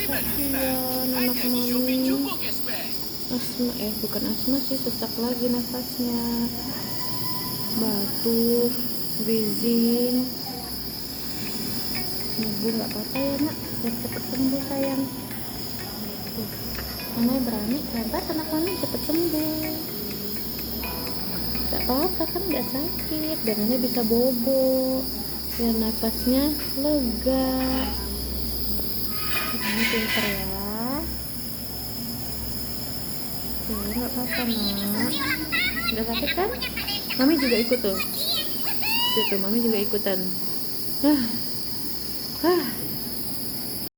Kasihan anak mami. Asma, bukan asma sih, sesak lagi nafasnya. Batuk, wheezing. Bu, nggak apa-apa ya nak, biar cepet sembuh sayang. Tuh, mama berani hebat anak mami cepet sembuh. Nggak apa-apa kan, nggak sakit, darahnya bisa bobo, biar nafasnya lega. Ini pinter ya. Tuh, nggak apa-apa nak. Nggak sakit kan? Mami juga ikut tuh. Tuh, mami juga ikutan. Ah,